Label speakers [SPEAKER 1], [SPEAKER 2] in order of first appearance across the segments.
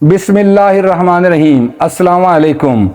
[SPEAKER 1] बिस्मिल्लाहिर्रहमानिर्रहीम। अस्सलाम वालेकुम।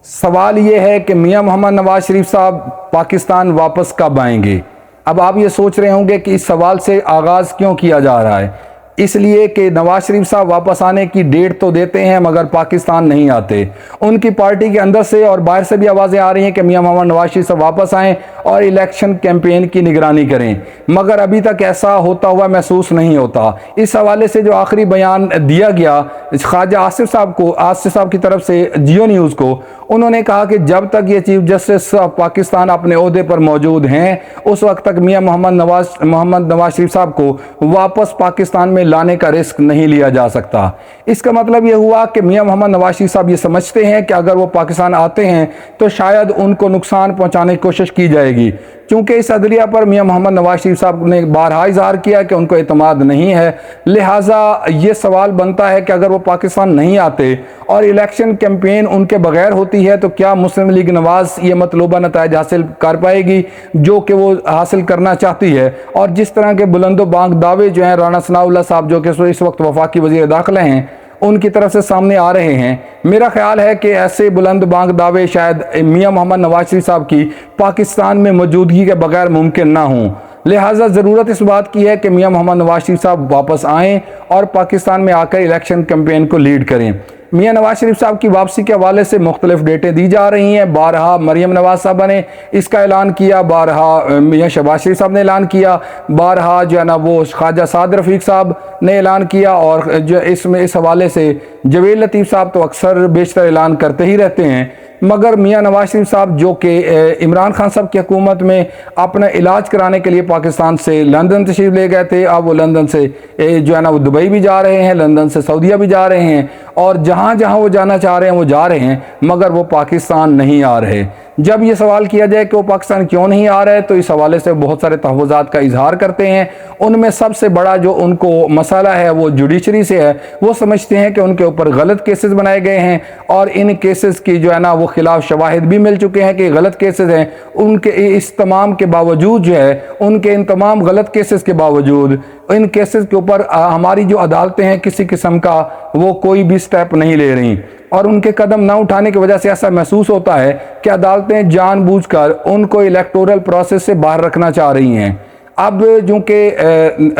[SPEAKER 1] सवाल ये है कि मियां मोहम्मद नवाज शरीफ साहब पाकिस्तान वापस कब आएंगे। अब आप ये सोच रहे होंगे कि इस सवाल से आगाज़ क्यों किया जा रहा है। इसलिए कि नवाज शरीफ साहब वापस आने की डेट तो देते हैं मगर पाकिस्तान नहीं आते। उनकी पार्टी के अंदर से और बाहर से भी आवाज़ें आ रही हैं कि मियां मोहम्मद नवाज शरीफ साहब वापस आएँ और इलेक्शन कैंपेन की निगरानी करें, मगर अभी तक ऐसा होता हुआ महसूस नहीं होता। इस हवाले से जो आखिरी बयान दिया गया ख्वाजा आसिफ साहब की तरफ से जियो न्यूज़ को, उन्होंने कहा कि जब तक ये चीफ जस्टिस पाकिस्तान अपने ओहदे पर मौजूद हैं उस वक्त तक मियां मोहम्मद नवाज शरीफ साहब को वापस पाकिस्तान में लाने का रिस्क नहीं लिया जा सकता। इसका मतलब ये हुआ कि मियां मोहम्मद नवाज शरीफ साहब ये समझते हैं कि अगर वो पाकिस्तान आते हैं तो शायद उनको नुकसान पहुंचाने की कोशिश की जाएगी, क्योंकि इस अदलिया पर मियां मोहम्मद नवाज शरीफ साहब ने बारहा इज़हार किया कि उनको एतमाद नहीं है। लिहाजा ये सवाल बनता है कि अगर वो पाकिस्तान नहीं आते और इलेक्शन कैंपेन उनके बगैर होती है तो क्या मुस्लिम लीग नवाज ये मतलूबा नताइज हासिल कर पाएगी जो कि वो हासिल करना चाहती है। और जिस तरह के बुलंदो बांग दावे जो हैं राना सनाउल्लाह साहब जो कि इस वक्त वफाकी वज़ीर दाखिला हैं उनकी तरफ से सामने आ रहे हैं, मेरा ख्याल है कि ऐसे बुलंद बांग दावे शायद मियां मोहम्मद नवाज शरीफ साहब की पाकिस्तान में मौजूदगी के बगैर मुमकिन ना हों। लिहाजा ज़रूरत इस बात की है कि मियां मोहम्मद नवाज शरीफ साहब वापस आएँ और पाकिस्तान में आकर इलेक्शन कैंपेन को लीड करें। मियां नवाज शरीफ साहब की वापसी के हवाले से मुख्तलिफ डेटें दी जा रही हैं। बारहा मरियम नवाज साहबा ने इसका ऐलान किया, बारहा मियां शहबाज शरीफ साहब ने ऐलान किया, बारहा जो है ना वो ख्वाजा साद रफ़ीक साहब ने ऐलान किया, और जो इस हवाले से जवेद लतीफ़ साहब तो अक्सर बेशतर ऐलान करते ही रहते हैं। मगर मियां नवाज शरीफ साहब जो कि इमरान खान साहब की हुकूमत में अपना इलाज कराने के लिए पाकिस्तान से लंदन तशरीफ़ ले गए थे, अब वो लंदन से जो है ना वो दुबई भी जा रहे हैं, लंदन से सऊदीया भी जा रहे हैं, और जहाँ जहाँ वो जाना चाह रहे हैं वो जा रहे हैं, मगर वो पाकिस्तान नहीं आ रहे। जब ये सवाल किया जाए कि वो पाकिस्तान क्यों नहीं आ रहे तो इस हवाले से बहुत सारे तहफ़्फ़ुज़ात का इजहार करते हैं। उनमें सबसे बड़ा जो उनको मसला है वो जुडिशरी से है। वो समझते हैं कि उनके ऊपर गलत केसेस बनाए गए हैं और इन केसेस की जो है ना वो खिलाफ शवाहिद भी मिल चुके हैं कि गलत केसेस हैं। उनके इस तमाम के बावजूद जो है, उनके इन तमाम गलत केसेस के बावजूद इन केसेस के ऊपर हमारी जो अदालतें हैं किसी किस्म का वो कोई भी स्टेप नहीं ले रही, और उनके कदम ना उठाने की वजह से ऐसा महसूस होता है कि अदालतें जानबूझकर उनको इलेक्टोरल प्रोसेस से बाहर रखना चाह रही हैं। अब जो कि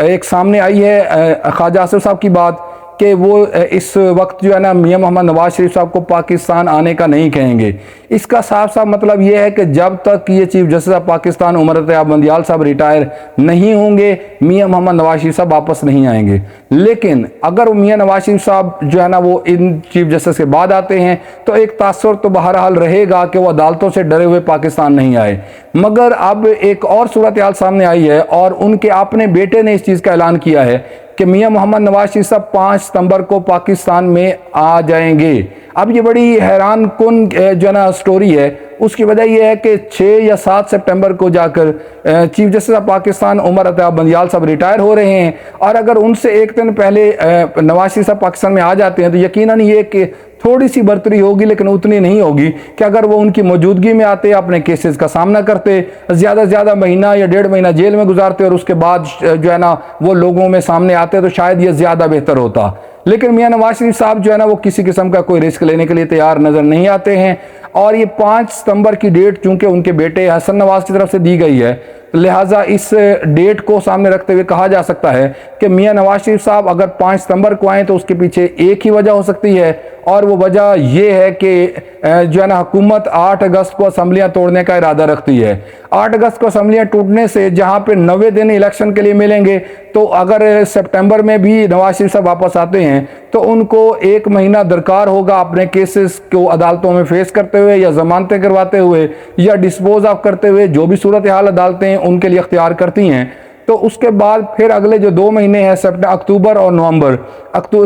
[SPEAKER 1] एक सामने आई है ख्वाजा आसिफ साहब की बात कि वो इस वक्त जो है ना मियां मोहम्मद नवाज शरीफ साहब को पाकिस्तान आने का नहीं कहेंगे। इसका साफ साफ मतलब ये है कि जब तक ये chief justice of Pakistan Umar Ata Bandial sahab retire नहीं होंगे मियां मोहम्मद नवाज शरीफ साहब वापस नहीं आएंगे। लेकिन अगर मियां नवाज शरीफ साहब जो है ना वो इन चीफ जस्टिस के बाद आते हैं तो एक तासुर तो बहरहाल रहेगा कि वो अदालतों से डरे हुए पाकिस्तान नहीं आए। मगर अब एक और सूरत हाल सामने आई है और उनके अपने बेटे ने इस चीज़ का ऐलान किया है कि मियां मोहम्मद नवाज शरीफ साहब 5 सितंबर को पाकिस्तान में आ जाएंगे। अब ये बड़ी हैरान कुन जो ना स्टोरी है। उसकी वजह यह है कि 6 या 7 सितंबर को जाकर chief justice of Pakistan Umar Ata Bandial sahab retire हो रहे हैं, और अगर उनसे एक दिन पहले नवाज शरीफ साहब पाकिस्तान में आ जाते हैं तो यकीनन ये कि थोड़ी सी बढ़तरी होगी, लेकिन उतनी नहीं होगी कि अगर वो उनकी मौजूदगी में आते, अपने केसेस का सामना करते, ज़्यादा से ज़्यादा महीना या 1.5 महीना जेल में गुजारते और उसके बाद जो है ना वो लोगों में सामने आते तो शायद ये ज़्यादा बेहतर होता। लेकिन मियां नवाज शरीफ साहब जो है ना वो किसी किस्म का कोई रिस्क लेने के लिए तैयार नज़र नहीं आते हैं, और ये 5 सितंबर की डेट चूँकि उनके बेटे हसन नवाज की तरफ से दी गई है, लिहाजा इस डेट को सामने रखते हुए कहा जा सकता है कि मियां नवाज शरीफ साहब अगर 5 सितंबर को आएँ तो उसके पीछे एक ही वजह हो सकती है, और वो वजह ये है कि जो है ना हुकूमत 8 अगस्त को असम्बलियाँ तोड़ने का इरादा रखती है। 8 अगस्त को असम्बलियाँ टूटने से जहाँ पे 90 दिन इलेक्शन के लिए मिलेंगे, तो अगर सितंबर में भी नवाज शरीफ साहब वापस आते हैं तो उनको 1 महीना दरकार होगा अपने केसेस को अदालतों में फेस करते हुए या जमानतें करवाते हुए या डिस्पोज ऑफ करते हुए, जो भी सूरत हाल अदालतें उनके लिए अख्तियार करती हैं। तो उसके बाद फिर अगले जो 2 महीने हैं अक्टूबर और नवंबर,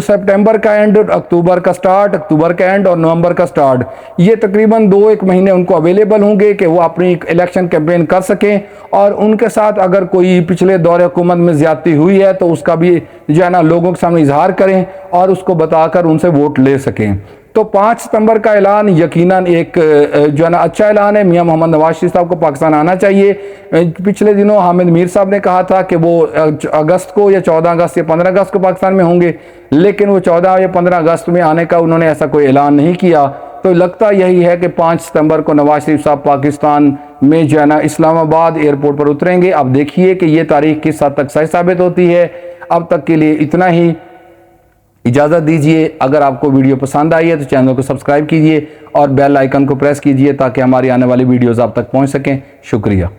[SPEAKER 1] सितंबर का एंड, अक्टूबर का स्टार्ट, अक्टूबर का एंड और नवंबर का स्टार्ट, ये तकरीबन 2-1 महीने उनको अवेलेबल होंगे कि वो अपनी इलेक्शन कैंपेन कर सकें, और उनके साथ अगर कोई पिछले दौरे हुकूमत में ज़्यादती हुई है तो उसका भी जो है ना लोगों के सामने इजहार करें और उसको बताकर उनसे वोट ले सकें। तो 5 सितंबर का ऐलान यकीनन एक जो है ना अच्छा ऐलान है। मियां मोहम्मद नवाज शरीफ साहब को पाकिस्तान आना चाहिए। पिछले दिनों हामिद मीर साहब ने कहा था कि वो अगस्त को या 14 अगस्त या 15 अगस्त को पाकिस्तान में होंगे, लेकिन वो 14 या 15 अगस्त में आने का उन्होंने ऐसा कोई ऐलान नहीं किया। तो लगता यही है कि 5 सितंबर को नवाज शरीफ साहब पाकिस्तान में जो है ना इस्लामाबाद एयरपोर्ट पर उतरेंगे। अब देखिए कि ये तारीख किस हद तक सही साबित होती है। अब तक के लिए इतना ही, इजाज़त दीजिए। अगर आपको वीडियो पसंद आई है तो चैनल को सब्सक्राइब कीजिए और बेल आइकन को प्रेस कीजिए ताकि हमारी आने वाली वीडियोज़ आप तक पहुंच सकें। शुक्रिया।